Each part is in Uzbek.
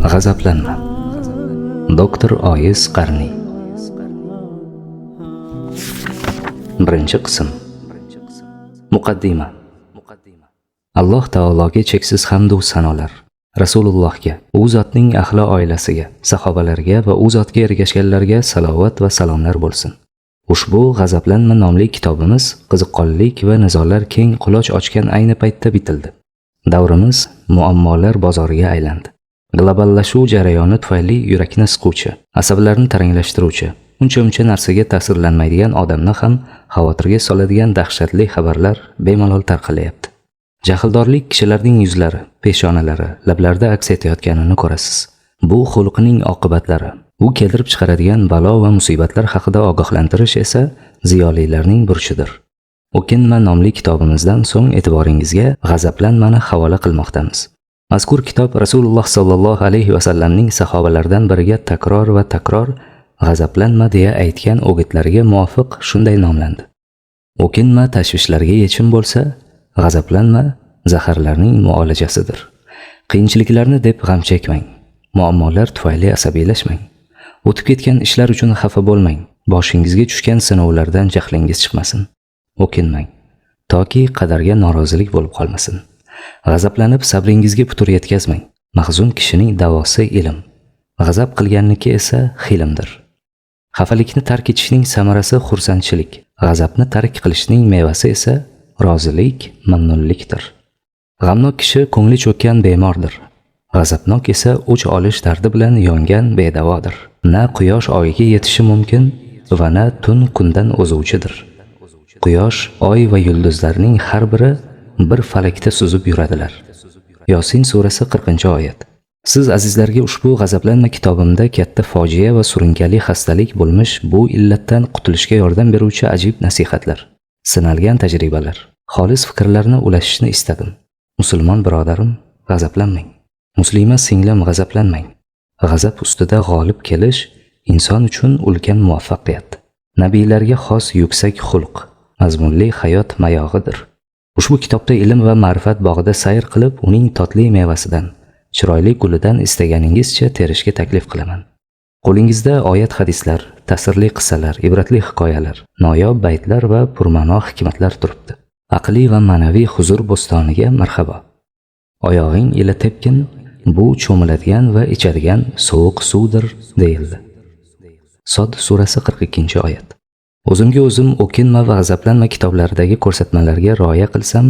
G'azablanma. Doktor Oyis Qarniy. Birinchi qism. Muqaddima. Alloh taologa cheksiz hamd va sanolar. Rasulullohga, u zotning ahli oilasiga, sahobalarga va u zotga ergashganlarga salovat va salomlar bo'lsin. Ushbu G'azablanma nomli kitobimiz qiziqqonlik va nizolar keng quloch ochgan ayni paytda bitildi. Davrimiz muammolar bozoriga aylandi. Globallashuv jarayoni tufayli yurakni siquvchi, asablarni taranglashtiruvchi, uncha narsaga ta'sirlanmaydigan odamni ham xavotirga soladigan dahshatli xabarlar bemalol tarqalayapti. Jahldorlik kishilarning yuzlari, peshonalari, lablarida aks etayotganini ko'rasiz. Bu xulqining oqibatlari. U keltirib chiqaradigan balo va musibatlar haqida ogohlantirish esa ziyolilarning burchidir. O'kinma nomli kitobimizdan so'ng e'tiboringizga G'azablanmani havola qilmoqdamiz. Mazkur kitob Rasululloh sallallohu alayhi va sallamning sahobalardan biriga takror va takror G'azablanma deya aytgan o'gitlariga muvofiq shunday nomlandi. O'kinma tashvishlarga yechim bo'lsa, G'azablanma zaharlarning muolajasidir. Qiyinchiliklarni deb g'am chekmang. Muammolar tufayli asabiylashmang. O'tib ketgan ishlar uchun xafa bo'lmang. Boshingizga tushgan sinovlardan jahlingiz chiqmasin. O'kinmang, toki qadarga norozilik bo'lib qolmasin. G'azablanib sabringizga putur yetkazmang. Mahzun kishining davosi ilm, g'azab qilganniki esa hilimdir. Xafalikni tark etishning samarasi xursandchilik, g'azabni tark qilishning mevasi esa rozilik, mamnunlikdir. G'amnok kishi ko'ngli cho'kkan bemordir. G'azabnok esa o'ch olish dardi bilan yongan bedavodir. Na quyosh oyga yetishi mumkin va na tun kundan o'zuvchidir. Quyosh, oy va yulduzlarning har biri bir falakda suzib yuradilar. Yosin surasi 40-oyat. Siz azizlarga ushbu G'azablanma kitobimda katta fojia va surunkali xastalik bo'lmish bu illatdan qutulishga yordam beruvchi ajib nasihatlar, sinalgan tajribalar, xolis fikrlarni ulashishni istadim. Musulmon birodarim, g'azablanmang. Muslima singlim, g'azablanmang. G'azab ustida g'olib kelish inson uchun ulkan muvaffaqiyat. Nabiylarga xos yuksak xulq, mazmunli hayot mayog'idir. Ushbu kitobda ilm va ma'rifat bog'ida sayr qilib, uning totli mevasidan, chiroyli gulidan istaganingizcha terishga taklif qilaman. Qo'lingizda oyat hadislar, ta'sirli qissalar, ibratli hikoyalar, noyob baytlar va purma'no hikmatlar turibdi. Aqliy va ma'naviy huzur bo'stoniga marhabo. Oyog'ing ila tepkin, bu cho'miladigan va ichadigan sovuq suvdir deyildi. Sod surasi 42-oyat. O'zimga o'zim O'kinma va G'azablanma kitoblaridagi ko'rsatmalarga rioya qilsam,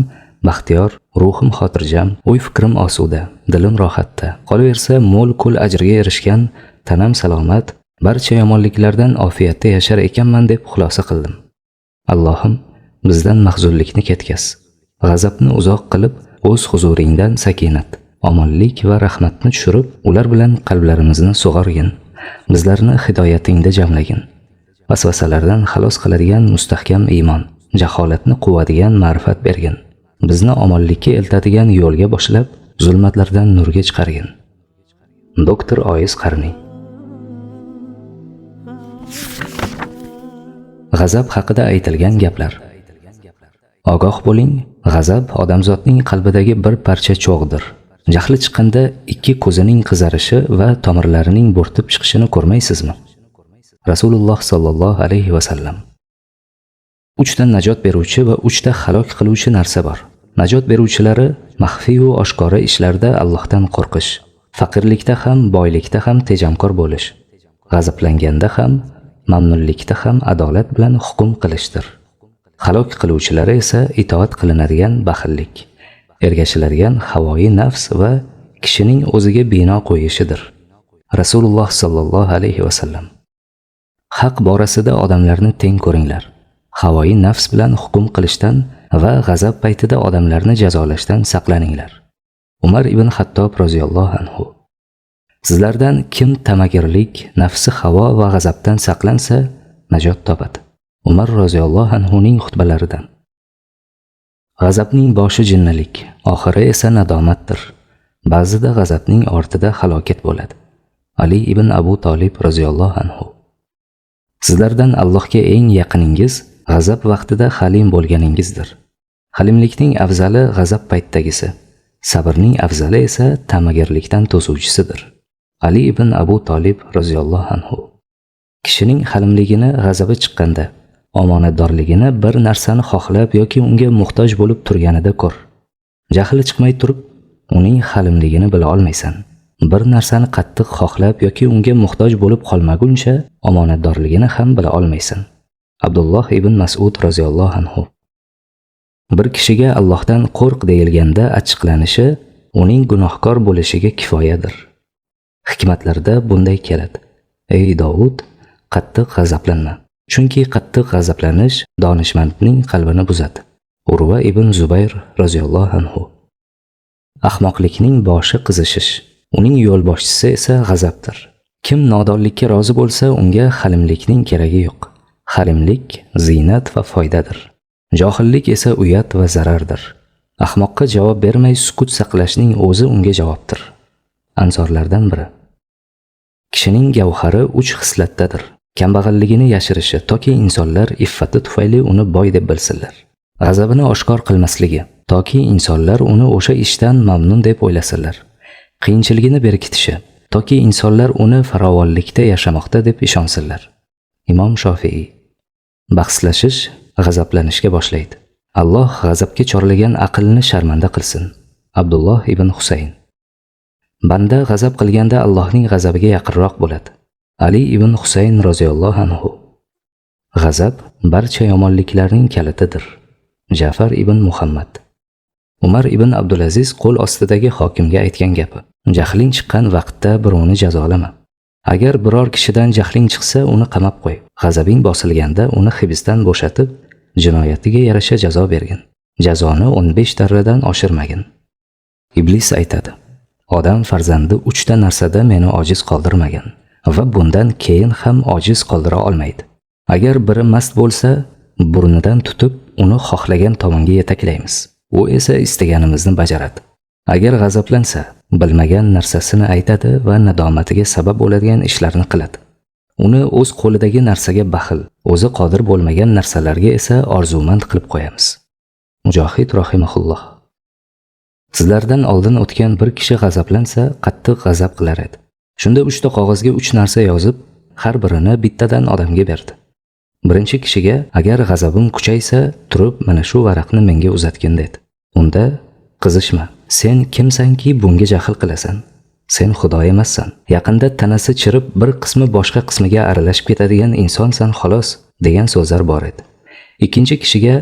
baxtiyor, ruhim xotirjam, o'y-fikrim osuda, dilim rohatda. Qolaversa, mo'l-ko'l ajrga erishgan, tanam salomat, barcha yomonliklardan ofiyatda yashar ekanman deb xulosa qildim. Allohim, bizdan mahzunlikni ketkaz. G'azabni uzoq qilib, o'z huzuringdan sakinat, omonlik va rahmatni tushirib, ular bilan qalblarimizni sug'orgin. Bizlarni hidoyatingda jamlagin. Vasvasalardan xalos qiladigan mustahkam iymon, jaholatni quvadigan ma'rifat bergin. Bizni omonlikka eltadigan yo'lga boshlab, zulmatlardan nurga chiqargin. Doktor Oyis Qarniy. G'azab haqida aytilgan gaplar. Ogoh bo'ling, g'azab odamzodning qalbidagi bir parcha cho'g'dir. Jahli chiqqanda ikki ko'zining qizarishi va tomirlarining bo'rtib chiqishini ko'rmaysizmi? Rasululloh sallallohu alayhi va sallam. 3 ta najot beruvchi va 3 ta halok qiluvchi narsa bor. Najot beruvchilari maxfiy va oshkora ishlarda Allohdan qo'rqish, faqirlikda ham, boylikda ham tejamkor bo'lish, g'azablanganda ham, mamnunlikda ham adolat bilan hukm qilishdir. Halok qiluvchilari esa itoat qilinadigan baxillik, ergashiladigan havoyi nafs va kishining o'ziga bino qo'yishidir. Rasululloh sallallohu alayhi va sallam. Haq borasida odamlarni teng ko'ringlar. Havoyi nafs bilan hukm qilishdan va g'azab paytida odamlarni jazolashdan saqlaninglar. Umar ibn Xattob roziyallohu anhu. Sizlardan kim tamagirlik, nafsi havo va g'azabdan saqlansa, najot topadi. Umar roziyallohu anhuning xutbalaridan. G'azabning boshi jinnalik, oxiri esa nadomatdir. Ba'zida g'azabning ortida halokat bo'ladi. Ali ibn Abu Talib roziyallohu anhu. Sizlardan Allohga eng yaqiningiz g'azab vaqtida halim bo'lganingizdir. Halimlikning afzali g'azab paytdagisi, sabrning afzali esa tamagirlikdan to'suvchisidir. Ali ibn Abu Talib roziyallohu anhu. Kishining halimligini g'azabi chiqqanda, omonatdorligini bir narsani xohlab yoki unga muhtoj bo'lib turganida ko'r. Jahli chiqmay turib, uning halimligini bila olmaysan. Bir narsani qattiq xohlab yoki unga muhtoj bo'lib qolmaguncha omonatdorligini ham bila olmaysan. Abdulloh ibn Mas'ud roziyallohu anhu. Bir kishiga Allohdan qo'rq deyilganda achchiqlanishi uning gunohkor bo'lishiga kifoyadir. Hikmatlarda bunday keladi: Ey Davud, qattiq g'azablanma, chunki qattiq g'azablanish donishmandning qalbini buzadi. Urva ibn Zubayr roziyallohu anhu. Ahmoqlikning boshi qizishish, uning yo'lboshchisi esa g'azabdir. Kim nodonlikka rozi bo'lsa, unga halimlikning keragi yo'q. Halimlik ziynat va foydadir. Johillik esa uyat va zarardir. Ahmoqqa javob bermay sukut saqlashning o'zi unga javobdir. Ansorlardan biri: Kishining gavhari 3 xislatdadir. Kambag'alligini yashirishi toki insonlar iffati tufayli uni boy deb bilsinlar. G'azabini oshkor qilmasligi toki insonlar uni o'sha ishdan mamnun deb o'ylasinlar. Qiyinchiligini berkitishi toki insonlar uni farovonlikda yashamoqda deb ishonsinlar. Imom Shofiy. Bahslashish g'azablanishga boshlaydi. Alloh g'azabga chorlagan aqlni sharmanda qilsin. Abdulloh ibn Husayn. Banda g'azab qilganda Allohning g'azabiga yaqinroq bo'ladi. Ali ibn Husayn roziyallohu anhu. G'azab barcha yomonliklarning kalitidir. Ja'far ibn Muhammad. Umar ibn Abdulaziz qo'l ostidagi hokimga aytgan gapi: Jahling chiqqan vaqtda birovni jazolama. Agar biror kishidan jahling chiqsa, uni qamab qo'y. G'azabing bosilganda uni hibsdan bo'shatib, jinoyatiga yarasha jazo bergin. Jazoni 15 darradan oshirmagin. Iblis aytadi: Odam farzandi 3 ta narsada meni ojiz qoldirmagan va bundan keyin ham ojiz qoldira olmaydi. Agar biri mast bo'lsa, burnidan tutib uni xohlagan tomonga yetaklaymiz. U esa istaganimizni bajaradi. Agar g'azablansa, bilmagan narsasini aytadi va nadomatiga sabab bo'ladigan ishlarni qiladi. Uni o'z qo'lidagi narsaga baxil, o'zi qodir bo'lmagan narsalarga esa orzumand qilib qo'yamiz. Mujohid rahimahulloh. Sizlardan oldin o'tgan bir kishi g'azablansa, qattiq g'azab qilar edi. Shunda 3 ta qog'ozga 3 narsa yozib, har birini bittadan odamga berdi. Birinchi kishiga: Agar g'azabim kuchaysa, turib mana shu varaqni menga uzatgin dedi. Unda: Qizishma, sen kimsanki bunga jahl qilasan? Sen Xudo emassan. Yaqinda tanasi chirib, bir qismi boshqa qismiga aralashib ketadigan insonsan xolos, degan so'zlar bor edi. Ikkinchi kishiga: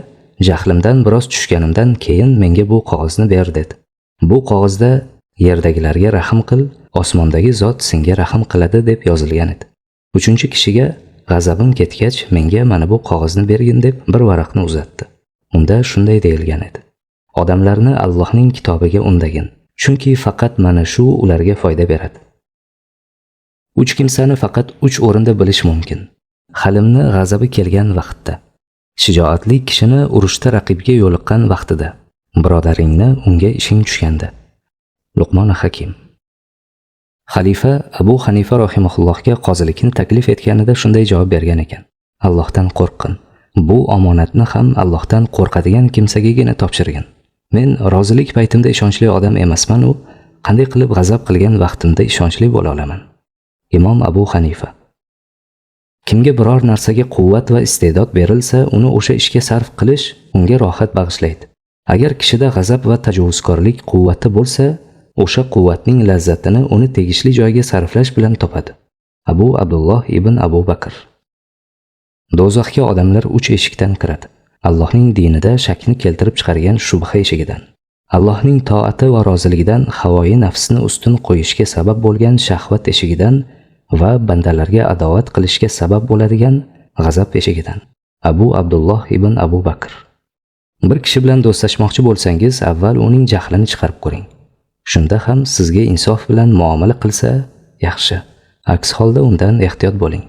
Jahlimdan biroz tushganimdan keyin menga bu qog'ozni ber dedi. Bu qog'ozda yerdagilarga rahm qil, osmondagi zot senga rahm qiladi deb yozilgan edi. Uchinchi kishiga: G'azabim ketgach, menga mana bu qog'ozni bergin deb bir varaqni uzatdi. Unda shunday deyilgan edi: Odamlarni Allohning kitobiga undagin, chunki faqat mana shu ularga foyda beradi. 3 kimsani faqat 3 o'rinda bilish mumkin. Halimni g'azabi kelgan vaqtda, shijoatli kishini urushda raqibga yo'liqqan vaqtida, birodaringni unga ishing tushganda. Luqmon Hakim. Xalifa Abu Hanifa rahimahullohga qozilikni taklif etganida shunday javob bergan ekan: Allohdan qo'rqin. Bu omonatni ham Allohdan qo'rqadigan kimsagagina topshirgin. Men rozilik paytimda ishonchli odam emasman, u qanday qilib g'azab qilgan vaqtimda ishonchli bo'la olaman? Imom Abu Hanifa. Kimga biror narsaga quvvat va iste'dod berilsa, uni o'sha ishga sarf qilish unga rohat bag'ishlaydi. Agar kishida g'azab va tajovuzkorlik quvvati bo'lsa, o'sha quvvatning lazzatini uni tegishli joyga sarflash bilan topadi. Abu Abdulloh ibn Abu Bakr. Do'zaxga odamlar 3 eshikdan kiradi. Allohning dinida shakni keltirib chiqargan shubha eshigidan, Allohning toati va roziligidan havoi nafsni ustun qo'yishga sabab bo'lgan shahvat eshigidan va bandalarga adovat qilishga sabab bo'ladigan g'azab eshigidan. Abu Abdulloh ibn Abu Bakr. Bir kishi bilan do'stlashmoqchi bo'lsangiz, avval uning jahlini chiqarib ko'ring. Shunda ham sizga insof bilan muomala qilsa yaxshi. Aks holda undan ehtiyot bo'ling.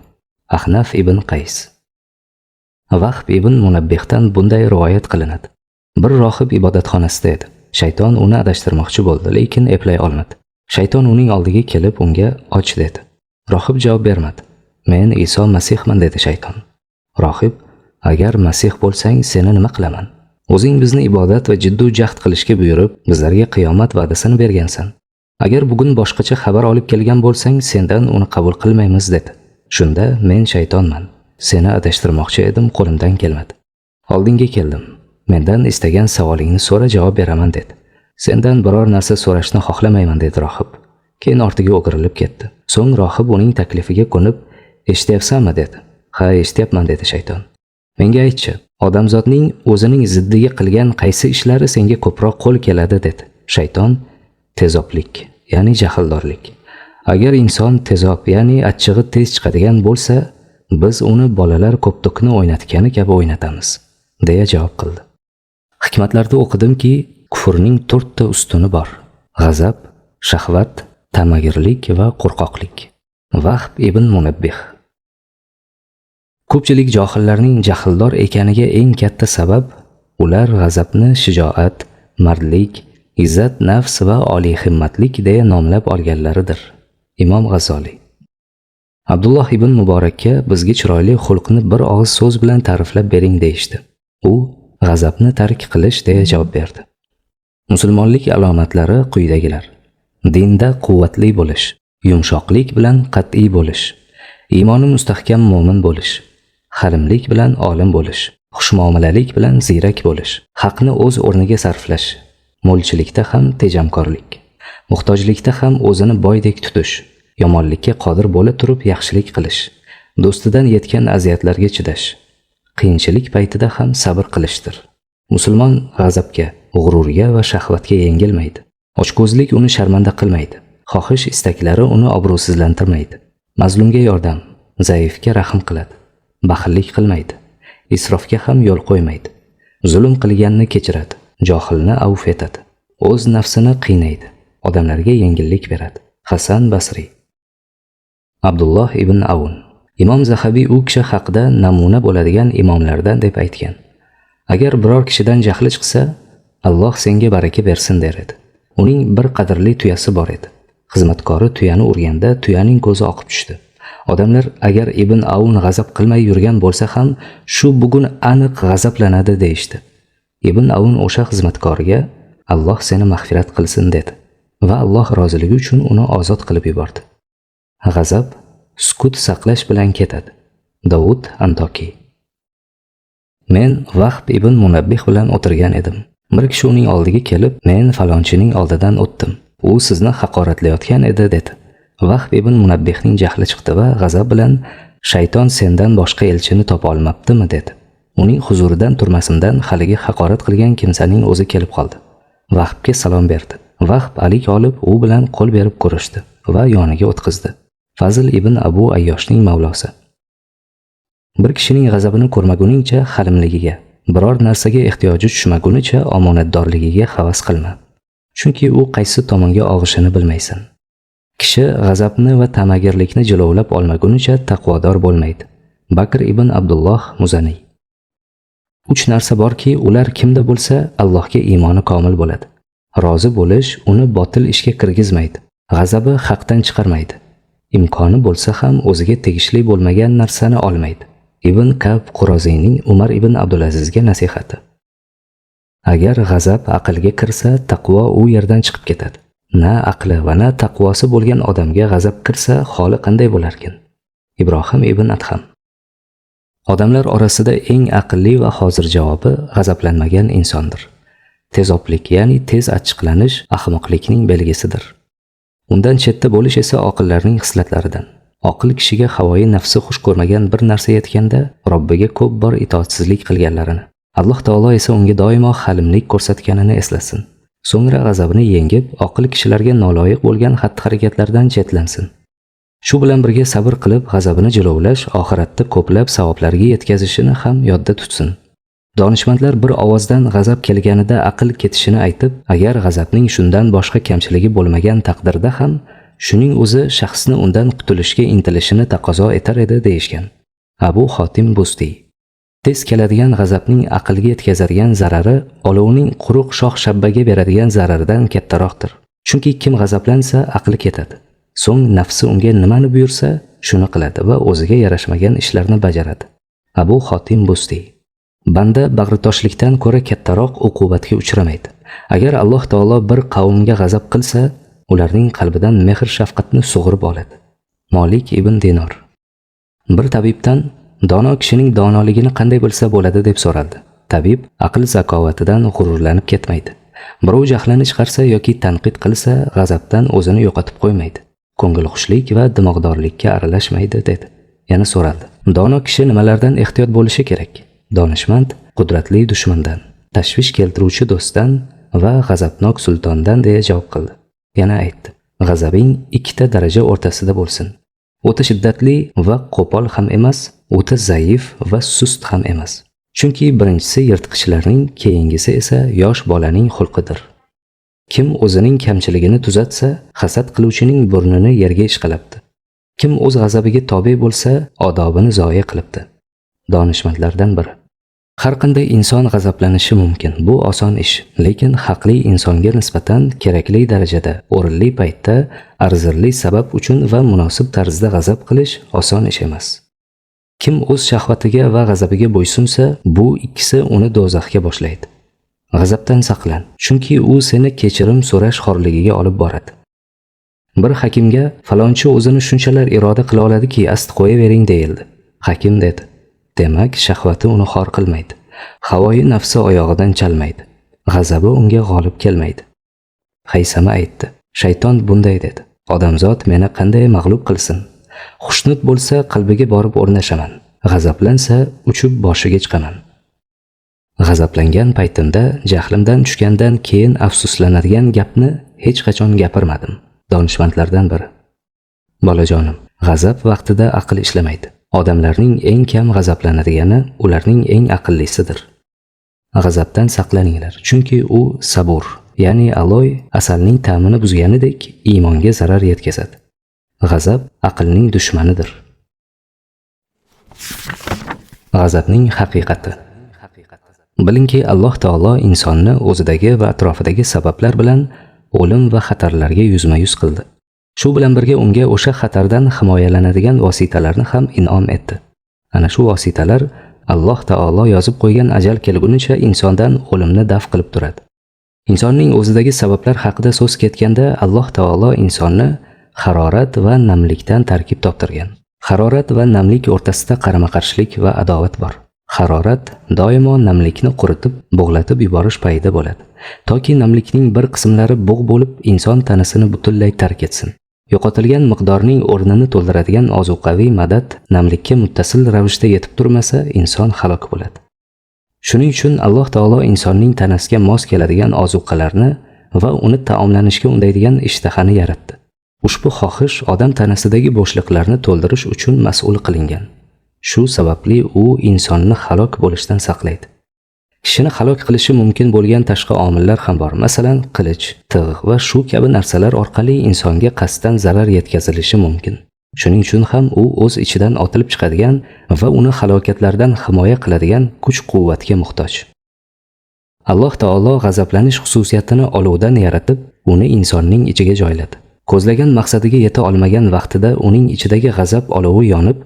Ahnaf ibn Qays. Vahb ibn Munabbihdan bunday rivoyat qilinadi. Bir rohib ibodatxonasida edi. Shayton uni adashtirmoqchi bo'ldi, lekin eplay olmadi. Shayton uning oldiga kelib unga och dedi. Rohib javob bermadi. Men Iso Masihman dedi shayton. Rohib: Agar Masih bo'lsang, seni nima qilaman? O'zing bizni ibodat va jiddiy jahd qilishga buyurib, bizlarga qiyomat va'dasini bergansan. Agar bugun boshqacha xabar olib kelgan bo'lsang, sendan uni qabul qilmaymiz dedi. Shunda men shaytonman. Seni adashtirmoqchi edim, qo'limdan kelmadi. Oldinga keldim. Mendan istagan savolingni so'ra, javob beraman dedi. Sendan biror narsa so'rashni xohlamayman dedi rohib. Keyin ortiga o'girilib ketdi. So'ng rohib uning taklifiga ko'nib, "Eshityapsanmi?" dedi. "Ha, eshityapman" dedi shayton. "Menga aytchi, odamzodning o'zining ziddiga qilgan qaysi ishlari senga ko'proq qo'l keladi?" dedi. Shayton: "Tezoblik, ya'ni jahldorlik. Agar inson tezob, ya'ni achchig'i tez chiqadigan bo'lsa, biz uni bolalar ko'ptokni o'ynatgani kabi o'ynatamiz", deya javob qildi. Hikmatlarda o'qidimki, kufrning 4 ta ustuni bor: g'azab, shahvat, tamagirlik va qo'rqoqlik. Vahb ibn Munabbih: ko'pchilik johillarning jahldor ekaniga eng katta sabab ular g'azabni shijoat, mardlik, izzat nafs va oliy himmatlik deya nomlab olganlaridir. Imom G'azoliy. Abdulloh ibn Muborakka bizga chiroyli xulqni bir og'iz so'z bilan ta'riflab bering deyishdi. U g'azabni tark qilish deya javob berdi. Musulmonlik alomatlari quyidagilar: dinda quvvatli bo'lish, yumshoqlik bilan qat'iy bo'lish, iymoni mustahkam mo'min bo'lish, halimlik bilan olim bo'lish, xushmuomalalik bilan ziyrak bo'lish, haqni o'z o'rniga sarflash, mo'lchilikda ham tejamkorlik, muhtojlikda ham o'zini boydek tutish, yomonlikka qodir bo'la turib yaxshilik qilish, do'stidan yetgan aziyatlarga chidash, qiyinchilik paytida ham sabr qilishdir. Musulmon g'azabga, g'ururga va shahvatga yengilmaydi. Ochko'zlik uni sharmanda qilmaydi. Xohish istaklari uni obro'sizlantirmaydi. Mazlumga yordam, zaifga rahm qiladi. Baxillik qilmaydi. Isrofga ham yo'l qo'ymaydi. Zulm qilganni kechiradi, johilni avf etadi. O'z nafsini qiynaydi, odamlarga yengillik beradi. Hasan Basri. Abdulloh ibn Avun. Imom Zahabiy u kishi haqida namuna bo'ladigan imomlardan deb aytgan: agar biror kishidan jahli chiqsa, Alloh senga baraka bersin der edi. Uning bir qadrli tuyasi bor edi. Xizmatkori tuyani urganda tuyaning ko'zi oqib tushdi. Odamlar agar Ibn Avun g'azab qilmay yurgan bo'lsa ham, shu bugun aniq g'azablanadi deyishdi. Ibn Avun o'sha xizmatkoriga Alloh seni mag'firat qilsin dedi va Alloh roziligi uchun uni ozod qilib yubordi. G'azab sukut saqlash bilan ketadi. Davud Antokiy. Men Vahb ibn Munabbih bilan o'tirgan edim. Bir kishi uning oldiga kelib, "Men falonchining oldidan o'tdim. U sizni haqoratlayotgan edi" dedi. Vahb ibn Munabbihning jahli chiqdi va g'azab bilan "Shayton sendan boshqa elchini topa olmabdimi?" dedi. Uning huzuridan turmasimdan haligi haqorat qilgan kimsaning o'zi kelib qoldi. Vahbga salom berdi. Vahb alik olib u bilan qo'l berib ko'rishdi va yoniga o'tqizdi. Fazl ibn Abu Ayyoshning mavlosi. Bir kishining g'azabini ko'rmaguningcha halimligiga, biror narsaga ehtiyoji tushmagunicha omonatdorligiga havas qilma. Chunki u qaysi tomonga og'ishini bilmaysan. Kishi g'azabni va tamagirlikni jilovlab olmagunicha taqvodor bo'lmaydi. Bakr ibn Abdulloh Muzaniy. 3 narsa borki, ular kimda bo'lsa, Allohga iymoni komil bo'ladi. Rozi bo'lish uni botil ishga kirgizmaydi. G'azabi haqdan chiqarmaydi. Imkoni bo'lsa ham o'ziga tegishli bo'lmagan narsani olmaydi. Ibn Kab Quroziyning Umar ibn Abdulazizga nasihati. Agar g'azab aqlga kirsa, taqvo u yerdan chiqib ketadi. Na aqli va na taqvosi bo'lgan odamga g'azab kirsa, holi qanday bo'larkin? Ibrohim ibn Adham. Odamlar orasida eng aqlli va hozir javobi g'azablanmagan insondir. Tezoblik, ya'ni tez achchiqlanish ahmoqlikning belgisidir. Undan chetda bo'lish esa oqillarning xislatlaridan. Oqil kishiga havoyi nafsi xush ko'rmagan bir narsa yetganda Robbiga ko'p bor itoatsizlik qilganlarini, Alloh taolo esa unga doimo halimlik ko'rsatganini eslasin. So'ngra g'azabini yengib, oqil kishilarga noloyiq bo'lgan xatti-harakatlardan chetlansin. Shu bilan birga sabr qilib, g'azabini jilovlash oxiratda ko'plab savoblarga yetkazishini ham yodda tutsin. Donishmandlar bir ovozdan g'azab kelganida aql ketishini aytib, agar g'azabning shundan boshqa kamchiligi bo'lmagan taqdirda ham shuning o'zi shaxsni undan qutulishga intilishini taqozo etar edi deyishgan. Abu Xotim Bustiy. Tez keladigan g'azabning aqlga yetkazadigan zarari olovning quruq shox-shabbaga beradigan zarardan kattaroqdir. Chunki kim g'azablansa, aqli ketadi. So'ng nafsi unga nimani buyursa, shuni qiladi va o'ziga yarashmagan ishlarni bajaradi. Abu Xotim Bustiy. Banda bag'ritoshlikdan ko'ra kattaroq uqubatga uchramaydi. Agar Alloh taolo bir qavmga g'azab qilsa, ularning qalbidan mehr shafqatni sug'urib oladi. Molik ibn Dinor bir tabibdan dono kishining donoligini qanday bilsa bo'ladi deb so'raldi. Tabib aql zakovatidan g'ururlanib ketmaydi. Birov jahlini chiqarsa yoki tanqid qilsa, g'azabdan o'zini yo'qotib qo'ymaydi. Ko'ngilxushlik va dimoqdorlikka aralashmaydi dedi. Yana so'raldi. Dono kishi nimalardan ehtiyot bo'lishi kerak? Donishmand qudratli dushmandan, tashvish keltiruvchi do'stdan va g'azabnok sultondan deya javob qildi. Yana aytdi. G'azabing ikkita daraja o'rtasida bo'lsin. O'ta shiddatli va qo'pol ham emas, o'ta zaif va sust ham emas. Chunki birinchisi yirtqichlarning, keyingisi esa yosh bolaning xulqidir. Kim o'zining kamchiligini tuzatsa, hasad qiluvchining burnini yerga ishqalabdi. Kim o'z g'azabiga tobe bo'lsa, odobini zoya qilibdi. Donishmandlardan biri. Har qanday inson g'azablanishi mumkin. Bu oson ish, lekin haqli insonga nisbatan kerakli darajada, o'rinli paytda, arzirli sabab uchun va munosib tarzda g'azab qilish oson ish emas. Kim o'z shahvatiga va g'azabiga bo'ysunsa, bu ikkisi uni do'zaxga boshlaydi. G'azabdan saqlan, chunki u seni kechirim so'rash xorligiga olib boradi. Bir hakimga falonchi o'zini shunchalar iroda qila oladiki, asti qo'yavering deyildi. Hakim dedi: demak, shahvati uni xor qilmaydi. Havoyi nafsi oyog'idan chalmaydi. G'azabi unga g'olib kelmaydi. Haysama aytdi. Shayton bunday dedi: odamzod meni qanday mag'lub qilsin? Xushnud bo'lsa qalbiga borib o'rnashaman. G'azablansa uchib boshiga chiqaman. G'azablangan paytimda jahlimdan tushgandan keyin afsuslanadigan gapni hech qachon gapirmadim. Donishmandlardan biri. Bolajonim, g'azab vaqtida aql ishlamaydi. Odamlarning eng kam g'azablanadigan ularning eng aqllisidir. G'azabdan saqlaninglar, chunki u sabur, ya'ni aloy asalning ta'mini buzganidek iymonga zarar yetkazadi. G'azab aqlning dushmanidir. G'azabning haqiqati. Bilingki, Alloh taolo insonni o'zidagi va atrofidagi sabablar bilan o'lim va xatarlarga yuzma-yuz qildi. Shu bilan birga unga o'sha xatardan himoyalanadigan vositalarni ham in'om etdi. Ana shu vositalar Alloh taolo yozib qo'ygan ajal kelgunicha insondan o'limni daf qilib turadi. Insonning o'zidagi sabablar haqida so'z ketganda Alloh taolo insonni harorat va namlikdan tarkib toptirgan. Harorat va namlik o'rtasida qarama-qarshilik va adovat bor. Harorat doimo namlikni quritib, bug'latib yuborish payida bo'ladi, toki namlikning bir qismlari bug' bo'lib inson tanasini butunlay tark etsin. Yo'qotilgan miqdorning o'rnini to'ldiradigan ozuqaviy madad namlikka muttasil ravishda yetib turmasa, inson halok bo'ladi. Shuning uchun Alloh taolo insonning tanasiga mos keladigan ozuqalarni va uni taomlanishga undaydigan ishtahani yaratdi. Ushbu xohish odam tanasidagi bo'shliqlarni to'ldirish uchun mas'ul qilingan. Shu sababli u insonni halok bo'lishdan saqlaydi. Kishini halok qilishi mumkin bo'lgan tashqi omillar ham bor. Masalan, qilich, tig' va shu kabi narsalar orqali insonga qasddan zarar yetkazilishi mumkin. Shuning uchun ham u o'z ichidan otilib chiqadigan va uni halokatlardan himoya qiladigan kuch-quvvatga muhtoj. Alloh taolo g'azablanish xususiyatini olovdan yaratib, uni insonning ichiga joyladi. Ko'zlagan maqsadiga yeta olmagan vaqtida uning ichidagi g'azab olovi yonib,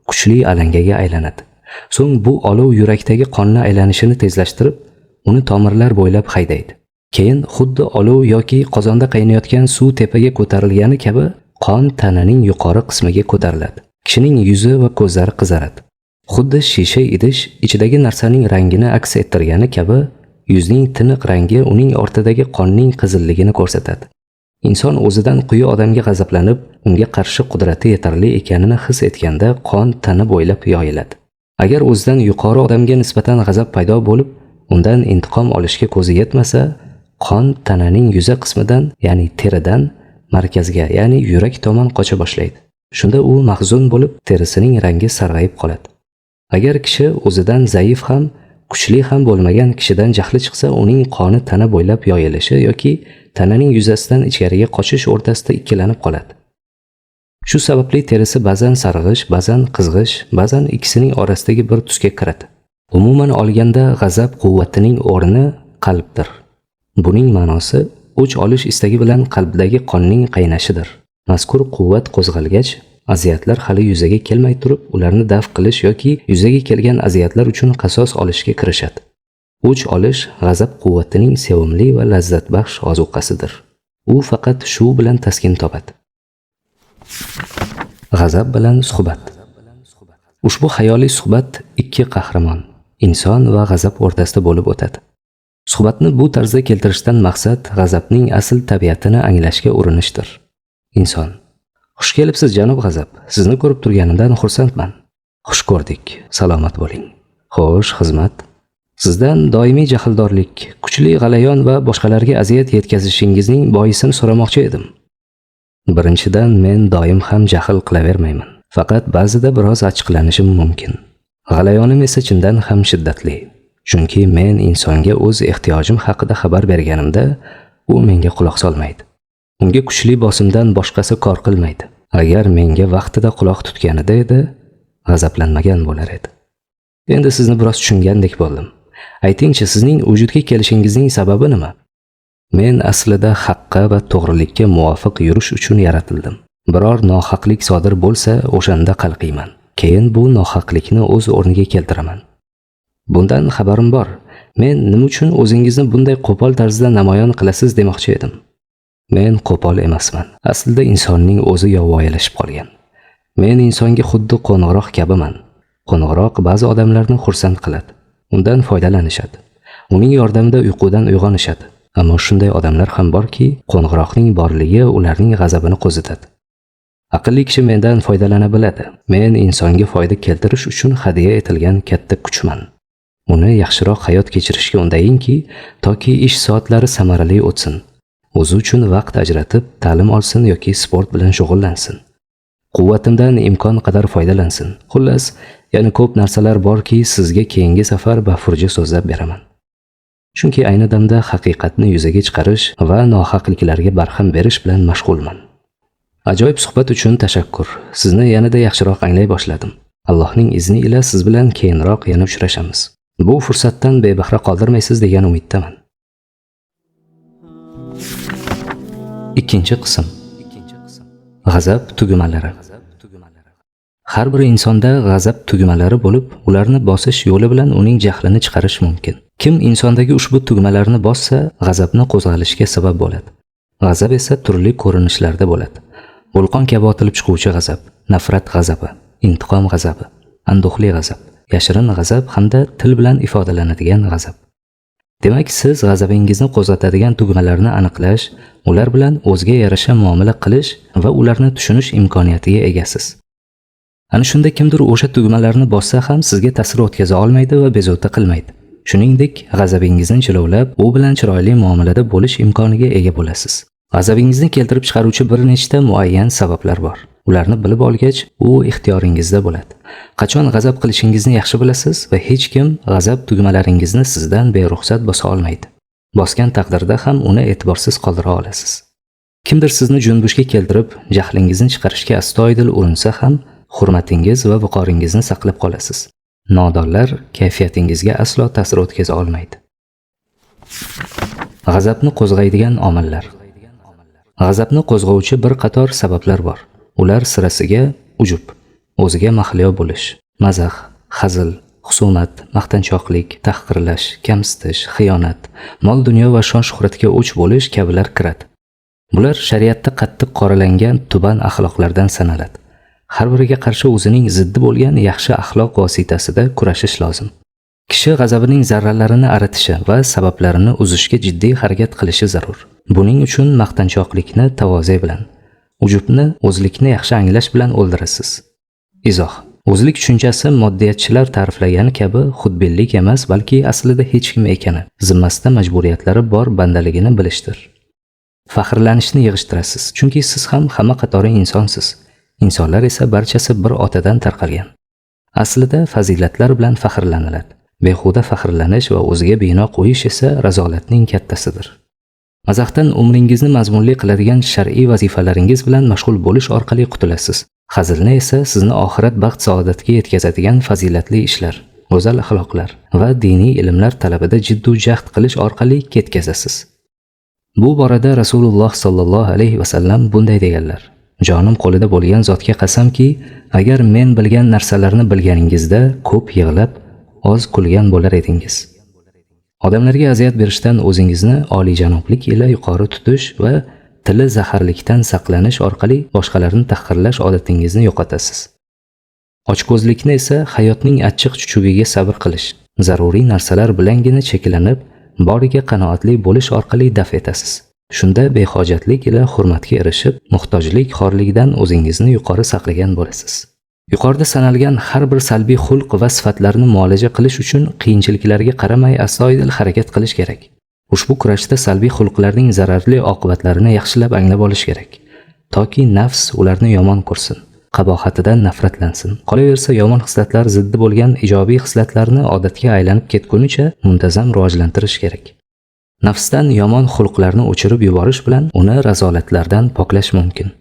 kuchli alangaga aylanadi. So'ng bu olov yurakdagi qonni aylanishini tezlashtirib, uni tomirlar bo'ylab haydaydi. Keyin xuddi olov yoki qozonda qaynayotgan suv tepaga ko'tarilgani kabi qon tananing yuqori qismiga ko'tariladi. Kishining yuzi va ko'zlari qizaradi. Xuddi shisha idish ichidagi narsaning rangini aks ettirgani kabi yuzning tiniq rangi uning ortidagi qonning qizilligini ko'rsatadi. Inson o'zidan quyi odamga g'azablanib, unga qarshi qudrati yetarli ekanini his etganda qon tana bo'ylab yoyiladi. Agar o'zidan yuqori odamga nisbatan g'azab paydo bo'lib, undan intiqom olishga ko'zi yetmasa, qon tananing yuza qismidan, ya'ni teridan markazga, ya'ni yurak tomon qocha boshlaydi. Shunda u mahzun bo'lib, terisining rangi sarg'ayib qoladi. Agar kishi o'zidan zaif ham, kuchli ham bo'lmagan kishidan jahli chiqsa, uning qoni tana bo'ylab yoyilishi yoki tananing yuzasidan ichkariga qochish o'rtasida ikkilanib qoladi. Shu sababli terisi ba'zan sarg'ish, ba'zan qizg'ish, ba'zan ikkisining orasidagi bir tusga kiradi. Umuman olganda g'azab quvvatining o'rni qalbdir. Buning ma'nosi o'ch olish istagi bilan qalbdagi qonning qaynashidir. Mazkur quvvat qo'zg'algach, aziyatlar hali yuzaga kelmay turib, ularni daf qilish yoki yuzaga kelgan aziyatlar uchun qasos olishga kirishadi. O'ch olish g'azab quvvatining sevimli va lazzatbaxsh ozuqasidir. u faqat shu bilan taskin topadi. G'azab bilan suhbat. Ushbu xayoliy suhbat ikki qahramon, inson va g'azab o'rtasida bo'lib o'tadi. Suhbatni bu tarzda keltirishdan maqsad g'azabning asl tabiatini anglashga urinishdir. Inson: xush kelibsiz janob g'azab, sizni ko'rib turganimdan xursandman. Xush ko'rdik, salomat bo'ling. Xo'sh, xizmat. Sizdan doimiy jahldorlik, kuchli g'alayon va boshqalarga aziyat yetkazishingizning boisini so'ramoqchi edim. Birinchidan, men doim ham jahl qilavermayman. Faqat ba'zida biroz achchiqlanishim mumkin. G'alayonim esa chindan ham shiddatli. Chunki men insonga o'z ehtiyojim haqida xabar berganimda, u menga quloq solmaydi. Unga kuchli bosimdan boshqasi kor qilmaydi. Agar menga vaqtida quloq tutganida edi, g'azablanmagan bo'lar edi. Endi sizni biroz tushungandek bo'ldim. Aytingchi, sizning vujudga kelishingizning sababi nima? Men aslida haqqa va to'g'rilikka muvofiq yurish uchun yaratildim. Biror nohaqlik sodir bo'lsa, o'shanda qalqiyman. Keyin bu nohaqlikni o'z o'rniga keltiraman. Bundan xabarim bor. Men nima uchun o'zingizni bunday qo'pol tarzda namoyon qilasiz demoqchi edim. Men qo'pol emasman. Aslida insonning o'zi yovvoyilashib qolgan. Men insonga xuddi qo'ng'iroq kabiman. Qo'ng'iroq ba'zi odamlarni xursand qiladi. Undan foydalanishadi. Uning yordamida uyqudan uyg'onishadi. Ammo shunday odamlar ham borki, qo'ng'iroqning borligi ularning g'azabini qo'zitadi. Aqlli kishi mendan foydalana biladi. Men insonga foyda keltirish uchun hadya etilgan katta kuchman. Uni yaxshiroq hayot kechirishga undayinki, toki ish soatlari samarali o'tsin. O'zi uchun vaqt ajratib, ta'lim olsin yoki sport bilan shug'ullansin. Quvvatimdan imkon qadar foydalansin. Xullas, yana ko'p narsalar borki, sizga keyingi safar bafurja so'zlab beraman. Chunki ayni damda haqiqatni yuzaga chiqarish va nohaqliklarga barham berish bilan mashg'ulman. Ajoyib suhbat uchun tashakkur. Sizni yanada yaxshiroq anglay boshladim. Allohning izni ila siz bilan keyinroq yana uchrashamiz. Bu fursatdan bebahra qoldirmaysiz degan umiddaman. Ikkinchi qism. G'azab tugumalari. Har bir insonda g'azab tugumalari bo'lib, ularni bosish yo'li bilan uning jahlini chiqarish mumkin. Kim insondagi ushbu tugumalarni bossa, g'azabni qo'zg'alishga sabab bo'ladi. G'azab esa turli ko'rinishlarda bo'ladi. Vulqon kabi otilib chiquvchi g'azab, nafrat g'azabi, intiqom g'azabi, anduhli g'azab, yashirin g'azab hamda til bilan ifodalanadigan g'azab. Demak, siz g'azabingizni qo'zg'atadigan tugmalarni aniqlash, ular bilan o'zga yarasha muomala qilish va ularni tushunish imkoniyatiga egasiz. Ana shunda kimdir o'sha tugmalarni bossa ham sizga ta'sir o'tkaza olmaydi va bezovta qilmaydi. Shuningdek, g'azabingizni jilovlab, u bilan chiroyli muomalada bo'lish imkoniga ega bo'lasiz. G'azabingizni keltirib chiqaruvchi bir nechta muayyan sabablar bor. Ularni bilib olgach, u ixtiyoringizda bo'ladi. Qachon g'azab qilishingizni yaxshi bilasiz va hech kim g'azab tugmalaringizni sizdan beruxsat bosa olmaydi. Bosgan taqdirda ham uni e'tiborsiz qoldira olasiz. Kimdir sizni junbushga keltirib, jahlingizni chiqarishga astoydil urinsa ham, hurmatingiz va viqoringizni saqlab qolasiz. Nodonlar kayfiyatingizga aslo ta'sir o'tkaza olmaydi. G'azabni qo'zg'aydigan omillar. G'azabni qo'zg'ovchi bir qator sabablar bor. Ular sirasiga ujub, o'ziga mahliyo bo'lish, mazax, hazil, husumat, maqtanchoqlik, tahqirlash, kamsitish, xiyonat, mol-dunyo va shon-shuhratga o'ch bo'lish kabilar kiradi. Bular shariatda qattiq qoralangan tuban axloqlardan sanaladi. Har biriga qarshi o'zining ziddi bo'lgan yaxshi axloq vositasida kurashish lozim. Kishi g'azabining zarralarini aritishi va sabablarini uzishga jiddiy harakat qilishi zarur. Buning uchun maqtanchoqlikni tavoze bilan, ujubni o'zlikni yaxshi anglash bilan o'ldirasiz. Izoh. O'zlik tushunchasi moddiyatchilar ta'riflagani kabi xudbinlik emas, balki aslida hech kim ekani, zimmasida majburiyatlari bor bandaligini bilishdir. Faxrlanishni yig'ishtirasiz, chunki siz ham hamma qatori insonsiz. Insonlar esa barchasi bir otadan tarqalgan. Aslida fazilatlar bilan faxrlaniladi. Behuda faxrlanish va o'ziga bino qo'yish esa razolatning kattasidir. Mazaxdan umringizni mazmunli qiladigan shar'iy vazifalaringiz bilan mashg'ul bo'lish orqali qutulasiz. Hazilni esa sizni oxirat baxt saodatiga yetkazadigan fazilatli ishlar, go'zal axloqlar va diniy ilmlar talabida jiddiy jahd qilish orqali ketkazasiz. Bu borada Rasululloh sallallohu alayhi va sallam bunday deganlar: Jonim qo'lida bo'lgan zotga qasamki, agar men bilgan narsalarni bilganingizda ko'p yig'lab, oz kulgan bo'lar edingiz. Odamlarga aziyat berishdan o'zingizni olijanoblik ila yuqori tutish va tili zaharlikdan saqlanish orqali boshqalarni tahqirlash odatingizni yo'qotasiz. Ochko'zlikni esa hayotning achchiq chuchugiga sabr qilish, zaruriy narsalar bilangina cheklanib, boriga qanoatli bo'lish orqali daf etasiz. Shunda behojatlik ila hurmatga erishib, muhtojlik xorligidan o'zingizni yuqori saqlagan bo'lasiz. Yuqorida sanalgan har bir salbiy xulq va sifatlarni muolaja qilish uchun qiyinchiliklarga qaramay astoydil harakat qilish kerak. Ushbu kurashda salbiy xulqlarning zararli oqibatlarini yaxshilab anglab olish kerak, toki nafs ularni yomon ko'rsin, qabohatidan nafratlansin. Qolaversa yomon xislatlar ziddi bo'lgan ijobiy xislatlarni odatga aylanib ketgunicha muntazam rivojlantirish kerak. Nafsdan yomon xulqlarni o'chirib yuborish bilan uni razolatlardan poklash mumkin.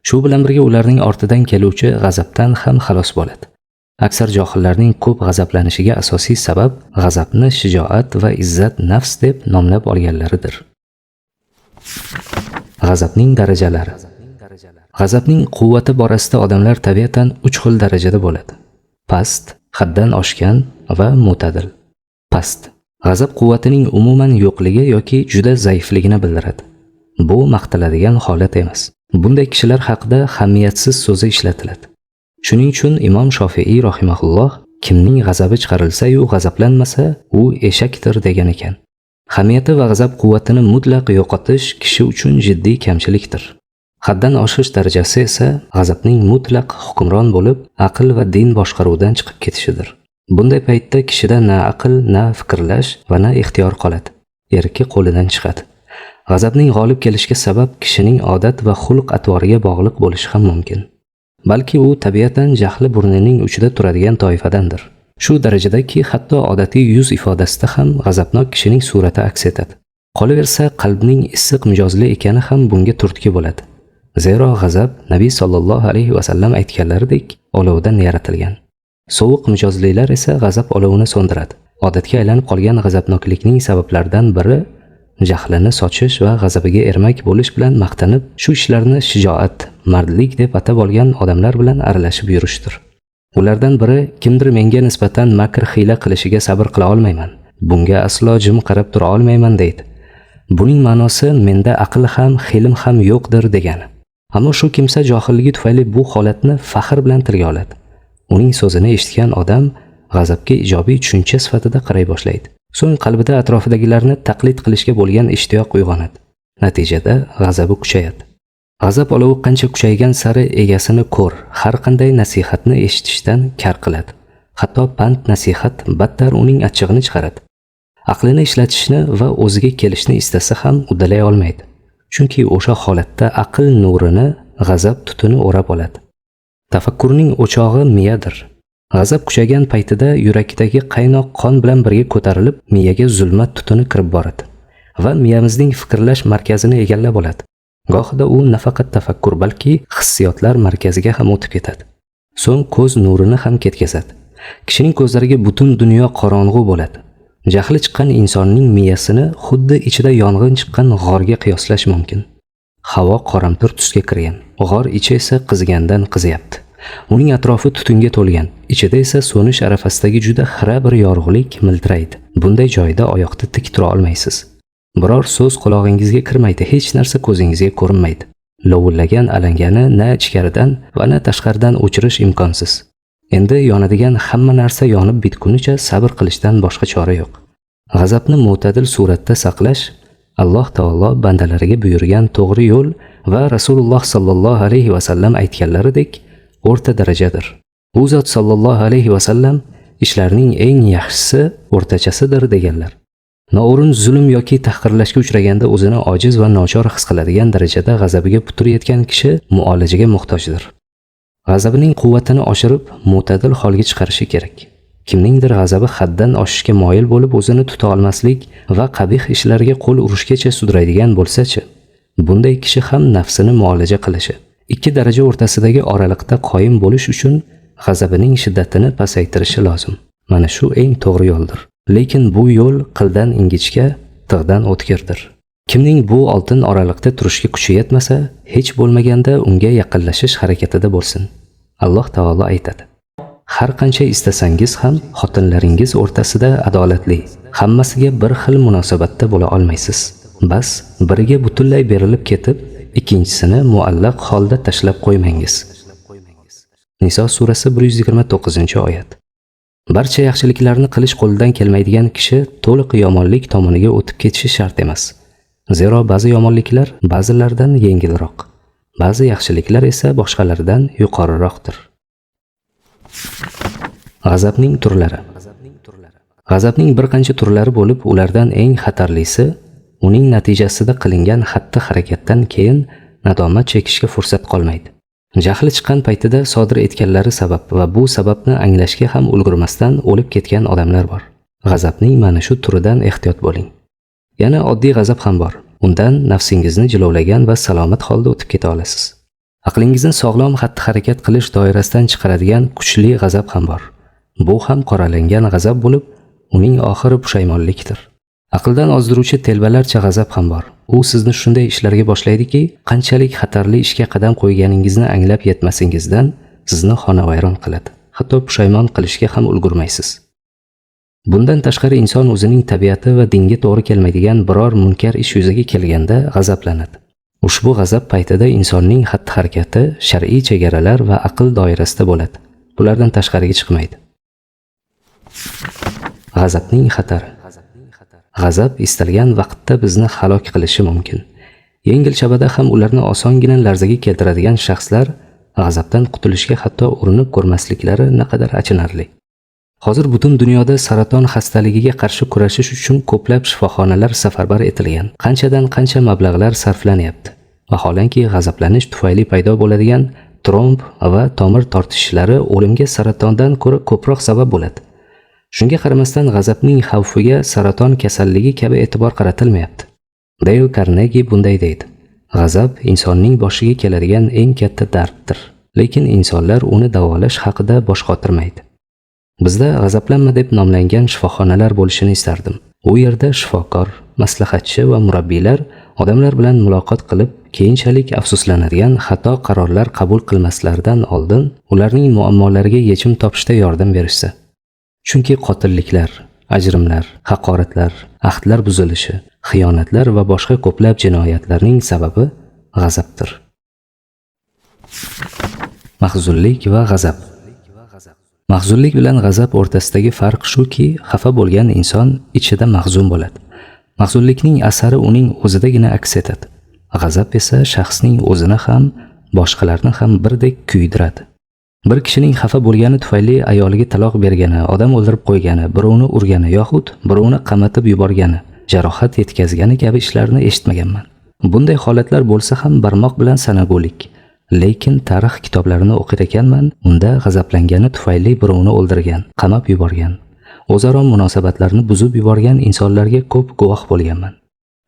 Shu bilan birga ularning ortidan keluvchi g'azabdan ham xalos bo'ladi. Aksar johillarning ko'p g'azablanishiga asosiy sabab g'azabni shijoat va izzat nafs deb nomlab olganlaridir. G'azabning darajalari. G'azabning quvvati borasida odamlar tabiatan 3 xil darajada bo'ladi. Past, haddan oshgan va mo'tadil. Past g'azab quvvatining umuman yo'qligi yoki juda zaifligini bildiradi. Bu maqtaladigan holat emas. Bunday kishilar haqida hamiyatsiz so'zi ishlatiladi. Shuning uchun Imom Shofiiy rahimahulloh kimning g'azabi chiqarilsa-yu g'azablanmasa, u eshakdir degan ekan. Hamiyati va g'azab quvvatini mutlaq yo'qotish kishi uchun jiddiy kamchilikdir. Haddan oshish darajasi esa g'azabning mutlaq hukmron bo'lib, aql va din boshqaruvidan chiqib ketishidir. Bunday paytda kishida na aql, na fikrlash va na ixtiyor qoladi. Erki qo'lidan chiqadi. G'azabning g'olib kelishiga sabab kishining odat va xulq-atvoriga bog'liq bo'lishi ham mumkin. Balki u tabiatan jahli burnining uchida turadigan toifadandir. Shu darajadaki hatto odatiy yuz ifodasida ham g'azabnok kishining surati aks etadi. Qolaversa qalbning issiq mijozli ekani ham bunga turtki bo'ladi. Zero g'azab Nabiy sollallohu alayhi va sallam aytganlaridek olovdan yaratilgan. Sovuq mijozlilar esa g'azab olovini so'ndiradi. Odatga aylanib qolgan g'azabnoklikning sabablaridan biri jahlini sochish va g'azabiga ermak bo'lish bilan maqtanib, shu ishlarni shijoat, mardlik deb atab olgan odamlar bilan aralashib yurishdir. Ulardan biri kimdir menga nisbatan makr hiyla qilishiga sabr qila olmayman, bunga aslo jim qarab tura olmayman deydi. Buning ma'nosi menda aql ham, hilim ham yo'qdir degani. Ammo shu kimsa johilligi tufayli bu holatni faxr bilan tilga oladi. Uning so'zini eshitgan odam g'azabga ijobiy tushuncha sifatida qaray boshlaydi. So'ng qalbida atrofidagilarni taqlid qilishga bo'lgan ishtiyoq uyg'onadi. Natijada g'azabi kuchayadi. G'azab olovi qancha kuchaygan sari egasini ko'r, har qanday nasihatni eshitishdan kar qiladi. Hatto pand nasihat battar uning achchig'ini chiqaradi. Aqlini ishlatishni va o'ziga kelishni istasa ham uddalay olmaydi. Chunki o'sha holatda aql nurini g'azab tutuni o'rab oladi. Tafakkurning o'chog'i miyadir. G'azab kuchaygan paytida yurakdagi qaynoq qon bilan birga ko'tarilib, miyaga zulmat tutuni kirib boradi va miyamizning fikrlash markazini egallab oladi. Gohida u nafaqat tafakkur, balki hissiyotlar markaziga ham o'tib ketadi. So'ng ko'z nurini ham ketkazadi. Kishining ko'zlariga butun dunyo qorong'u bo'ladi. Jahli chiqqan insonning miyasini xuddi ichida yong'in chiqqan g'orga qiyoslash mumkin. Havo qoramtir tusga kirgan, g'or ichi esa qizigandan qiziyapti. Uning atrofi tutunga to'lgan, ichida esa so'nish arafasidagi juda xira bir yorug'lik miltiraydi. Bunday joyda oyoqda tik tura olmaysiz. Biror so'z qulog'ingizga kirmaydi, hech narsa ko'zingizga ko'rinmaydi. Lovullagan alangani na ichkaridan va na tashqaridan o'chirish imkonsiz. Endi yonadigan hamma narsa yonib bitgunicha sabr qilishdan boshqa chora yo'q. G'azabni mo'tadil suratda saqlash Alloh taolo bandalariga buyurgan to'g'ri yo'l va Rasululloh sallallohu alayhi va sallam aytganlaridek o'rta darajadir. U zot sallallohu alayhi va sallam ishlarning eng yaxshisi o'rtachasidir deganlar. Noo'rin zulm yoki tahqirlashga uchraganda o'zini ojiz va nochor his qiladigan darajada g'azabiga putur yetgan kishi muolajaga muhtojdir. G'azabining quvvatini oshirib, mo'tadil holga chiqarishi kerak. Kimningdir g'azabi haddan oshishga moyil bo'lib, o'zini tuta olmaslik va qabih ishlarga qo'l urishgacha sudraydigan bo'lsa-chi, bunday kishi ham nafsini muolaja qilishi, ikki daraja o'rtasidagi oraliqda qoyim bo'lish uchun g'azabining shiddatini pasaytirishi lozim. Mana shu eng to'g'ri yo'ldir. Lekin bu yo'l qildan ingichka, tig'dan o'tkirdir. Kimning bu oltin oraliqda turishga kuchi yetmasa, hech bo'lmaganda unga yaqinlashish harakatida bo'lsin. Alloh taolo aytadi: har qancha istasangiz ham xotinlaringiz o'rtasida adolatli, hammasiga bir xil munosabatda bo'la olmaysiz. Bas biriga butunlay berilib ketib, ikkinchisini muallaq holda tashlab qo'ymangiz. Niso surasi 129-oyat. Barcha yaxshiliklarni qilish qo'lidan kelmaydigan kishi to'liq yomonlik tomoniga o'tib ketishi shart emas. Zero ba'zi yomonliklar ba'zilaridan yengilroq, ba'zi yaxshiliklar esa boshqalardan yuqoriroqdir. G'azabning turlari. G'azabning bir qancha turlari bo'lib, ulardan eng xatarlisi uning natijasida qilingan xatti-harakatdan keyin nadomat chekishga fursat qolmaydi. Jahli chiqqan paytida sodir etganlari sabab va bu sababni anglashga ham ulgurmasdan o'lib ketgan odamlar bor. G'azabning mana shu turidan ehtiyot bo'ling. Yana oddiy g'azab ham bor. Undan nafsingizni jilovlagan va salomat holda o'tib keta olasiz. Aqlingizni sog'lom xatti-harakat qilish doirasidan chiqaradigan kuchli g'azab ham bor. Bu ham qoralangan g'azab bo'lib, uning oxiri pushaymonlikdir. Aqldan ozdiruvchi telbalarcha g'azab ham bor. U sizni shunday ishlarga boshlaydiki, qanchalik xatarli ishga qadam qo'yganingizni anglab yetmasingizdan sizni xonavayron qiladi. Hatto pushaymon qilishga ham ulgurmaysiz. Bundan tashqari inson o'zining tabiati va dinga to'g'ri kelmaydigan biror munkar ish yuzaga kelganda g'azablanadi. Ushbu g'azab paytida insonning xatti-harakati shar'iy chegaralar va aql doirasida bo'ladi. Bulardan tashqariga chiqmaydi. G'azabning xatari. G'azab istalgan vaqtda bizni halok qilishi mumkin. Yengil shabada ham ularni osongina larzaga keltiradigan shaxslar g'azabdan qutulishga hatto urinib ko'rmasliklari naqadar achinarli. Hozir butun dunyoda saraton xastaligiga qarshi kurashish uchun ko'plab shifoxonalar safarbar etilgan. Qanchadan qancha mablag'lar sarflanyapti. Vaholanki g'azablanish tufayli paydo bo'ladigan tromb va tomir tortishishlari o'limga saratondan ko'ra ko'proq sabab bo'ladi. Shunga qaramasdan g'azabning xavfiga saraton kasalligi kabi e'tibor qaratilmayapti. Dale Carnegie bunday deydi: G'azab insonning boshiga keladigan eng katta darddir, lekin insonlar uni davolash haqida bosh qotirmaydi. Bizda g'azablanma deb nomlangan shifoxonalar bo'lishini istardim. U yerda shifokor, maslahatchi va murabbiylar odamlar bilan muloqot qilib, keyinchalik afsuslanadigan xato qarorlar qabul qilmaslaridan oldin ularning muammolariga yechim topishda yordam berishsa. Chunki qotilliklar, ajrimlar, haqoratlar, ahdlar buzilishi, xiyonatlar va boshqa ko'plab jinoyatlarning sababi g'azabdir. Mahzunlik va g'azab. Mahzunlik bilan g'azab o'rtasidagi farq shuki, xafa bo'lgan inson ichida mahzun bo'ladi. Mahzunlikning asari uning o'zidagina aks etadi. G'azab esa shaxsning o'zini ham, boshqalarni ham birdek kuydiradi. Bir kishining xafa bo'lgani tufayli ayoliga taloq bergani, odam o'ldirib qo'ygani, birovni urgani yoxud birovni qamatib yuborgani, jarohat yetkazgani kabi ishlarni eshitmaganman. Bunday holatlar bo'lsa ham barmoq bilan sanagulik. Lekin tarix kitoblarini o'qir ekanman, unda g'azablangani tufayli birovni o'ldirgan, qamab yuborgan, o'zaro munosabatlarni buzib yuborgan insonlarga ko'p guvoh bo'lganman.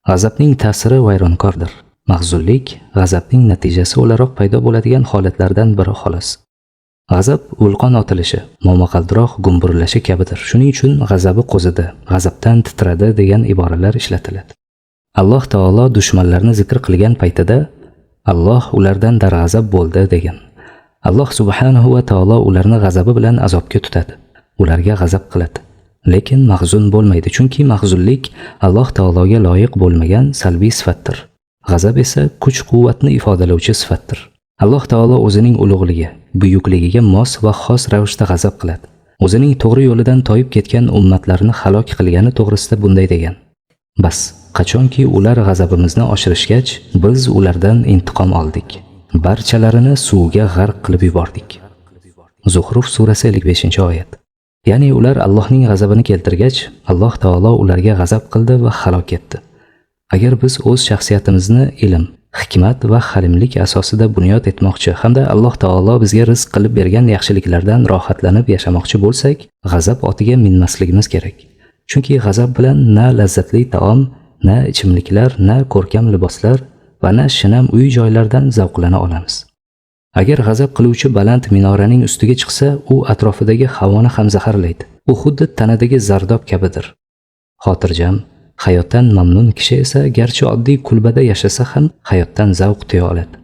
G'azabning ta'siri vayronkordir. Mahzunlik g'azabning natijasi o'laroq paydo bo'ladigan holatlardan biri xolos. G'azab vulqon otilishi, momaqaldiroq gumburlashi kabidir. Shuning uchun g'azabi qo'zidi, g'azabdan titradi degan iboralar ishlatiladi. Alloh taolo dushmanlarni zikr qilgan paytida Alloh ulardan darg'azab bo'ldi degan. Alloh subhanahu va taolo ularni g'azabi bilan azobga tutadi. Ularga g'azab qiladi. Lekin mahzun bo'lmaydi, chunki mahzunlik Alloh taologa loyiq bo'lmagan salbiy sifatdir. G'azab esa kuch-quvvatni ifodalovchi sifatdir. Alloh taolo o'zining ulug'ligi, buyukligiga mos va xos ravishda g'azab qiladi. O'zining to'g'ri yo'lidan toyib ketgan ummatlarni halok qilgani to'g'risida bunday degan: Bas, qachonki ular g'azabimizni oshirishgach, biz ulardan intiqom oldik. Barchalarini suvga g'arq qilib yubordik. Zuhruf surasi 55-oyat. Ya'ni ular Allohning g'azabini keltirgach, Alloh taolo ularga g'azab qildi va halok etdi. Agar biz o'z shaxsiyatimizni ilm, hikmat va halimlik asosida bunyod etmoqchi hamda Alloh taolo bizga rizq qilib bergan yaxshiliklardan rohatlanib yashamoqchi bo'lsak, g'azab otiga minmasligimiz kerak. Chunki g'azab bilan na lazzatli taom, na ichimliklar, na ko'rkam liboslar va na shinam uy-joylardan zavqlana olamiz. Agar g'azab qiluvchi baland minoraning ustiga chiqsa, u atrofidagi havoni ham zaharlaydi. U xuddi tanadagi zardob kabidir. Xotirjam, hayotdan mamnun kishi esa garchi oddiy kulbada yashasa ham hayotdan zavq tuya oladi.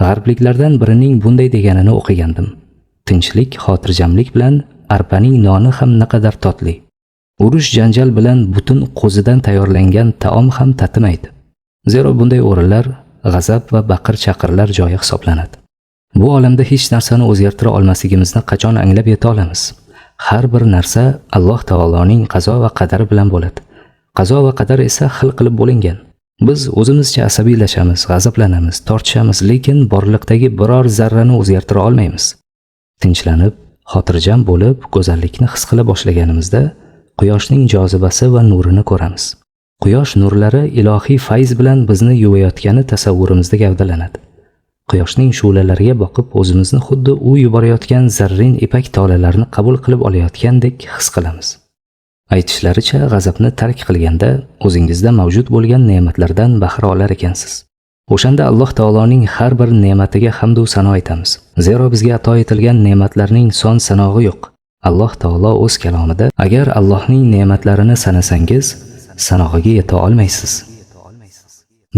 G'arbliklardan birining bunday deganini o'qigandim. Tinchlik, xotirjamlik bilan arpaning noni ham naqadar totli. Urush janjal bilan butun qo'zidan tayyorlangan taom ham tatimaydi. Zero bunday o'rinlar g'azab va baqir-chaqirlar joyi hisoblanadi. Bu olamda hech narsani o'zgartira olmasligimizni qachon anglab yeta olamiz? Har bir narsa Alloh taoloning qazo va qadari bilan bo'ladi. Qazo va qadar esa xil qilib bo'lingan. Biz o'zimizcha asabiylashamiz, g'azablanamiz, tortishamiz, lekin borliqdagi biror zarrani o'zgartira olmaymiz. Tinchlanib, xotirjam bo'lib, go'zallikni his qila boshlaganimizda quyoshning jozibasi va nurini ko'ramiz. Quyosh nurlari ilohiy fayz bilan bizni yuvayotgani tasavvurimizda gavdalanadi. Quyoshning shu'lalariga boqib o'zimizni xuddi u yuborayotgan zarrin ipak tolalarini qabul qilib olayotgandek his qilamiz. Aytishlaricha, g'azabni tark qilganda o'zingizda mavjud bo'lgan ne'matlardan bahra olar ekansiz. O'shanda Alloh taoloning har bir ne'matiga hamd va sano aytamiz. Zero bizga ato etilgan ne'matlarning son sanog'i yo'q. Alloh taolo o'z kalomida agar Allohning ne'matlarini sanasangiz, sanog'iga yeta olmaysiz,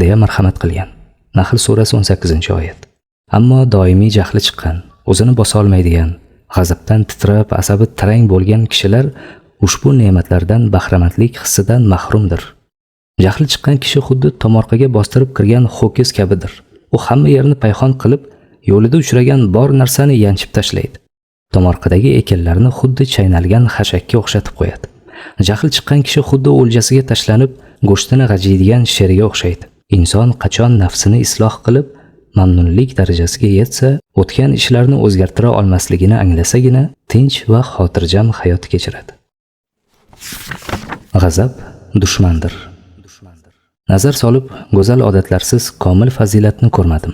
deya marhamat qilgan. Nahl surasi 18-oyat. Ammo doimiy jahli chiqqan, o'zini bosa olmaydigan, g'azabdan titrab, asabi tarang bo'lgan kishilar ushbu ne'matlardan bahramandlik hissidan mahrumdir. Jahli chiqqan kishi xuddi tomorqaga bostirib kirgan ho'kiz kabidir. U hamma yerni payxon qilib, yo'lida uchragan bor narsani yanchib tashlaydi. Tomorqadagi ekinlarni xuddi chaynalgan xashakka o'xshatib qo'yadi. Jahli chiqqan kishi xuddi o'ljasiga tashlanib, go'shtini g'ajiydigan sherga o'xshaydi. Inson qachon nafsini isloh qilib, mamnunlik darajasiga yetsa, o'tgan ishlarni o'zgartira olmasligini anglasagina, tinch va xotirjam hayot kechiradi. G'azab dushmandir. Nazar solib, go'zal odatlarsiz komil fazilatni ko'rmadim.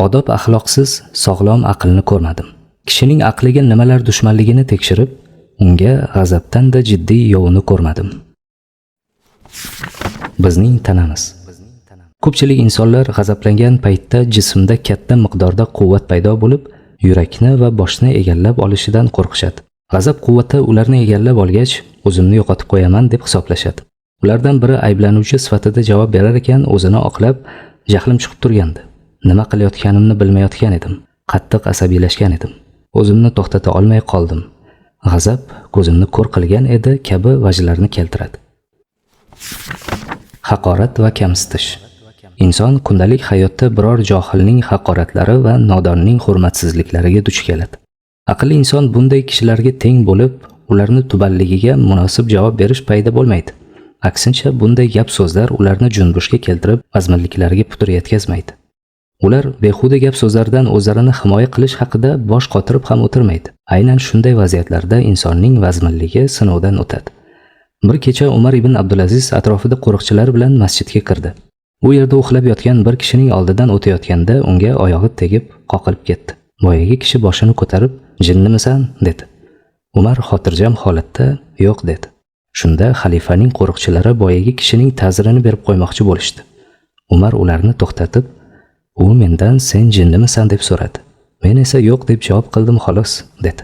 Odob axloqsiz sog'lom aqlni ko'rmadim. Kishining aqliga nimalar dushmanligini tekshirib, unga g'azabdan-da jiddiy yovni ko'rmadim. Bizning tanamiz. Ko'pchilik insonlar g'azablangan paytda jismda katta miqdorda quvvat paydo bo'lib, yurakni va boshni egallab olishidan qo'rqishadi. G'azab quvvati ularni egallab olgach, o'zimni yo'qotib qo'yaman deb hisoblashadi. Ulardan biri ayblanuvchi sifatida javob berar ekan, o'zini oqlab, jahlim chiqib turgandi. Nima qilayotganimni bilmayotgan edim. Qattiq asabiylashgan edim. O'zimni to'xtata olmay qoldim. G'azab ko'zimni ko'r qilgan edi kabi vajlarni keltiradi. Haqorat va kamsitish. Inson kundalik hayotda biror johilning haqoratlari va nodonning hurmatsizliklariga duch keladi. Aqlli inson bunday kishilarga teng bo'lib, ularni tubanligiga munosib javob berish payda bo'lmaydi. Aksincha, bunday gap so'zlar ularni junbushga keltirib, azmanliklariga putur yetkazmaydi. Ular behuda gap so'zlardan o'zlarini himoya qilish haqida bosh qotirib ham o'tirmaydi. Aynan shunday vaziyatlarda insonning vazminligi sinovdan o'tadi. Bir kecha Umar ibn Abdulaziz atrofida qo'riqchilar bilan masjidga kirdi. U yerda uxlab yotgan bir kishining oldidan o'tayotganda unga oyog'i tegib, qoqilib ketdi. Boyagi kishi boshini ko'tarib, "Jinnimisan?" dedi. Umar xotirjam holatda "Yo'q" dedi. Shunda xalifaning qo'riqchilari boyagi kishining ta'zirini berib qo'ymoqchi bo'lishdi. Umar ularni to'xtatib, "U mendan sen jinnimisan?" deb so'radi. "Men esa yo'q deb javob qildim xolos" dedi.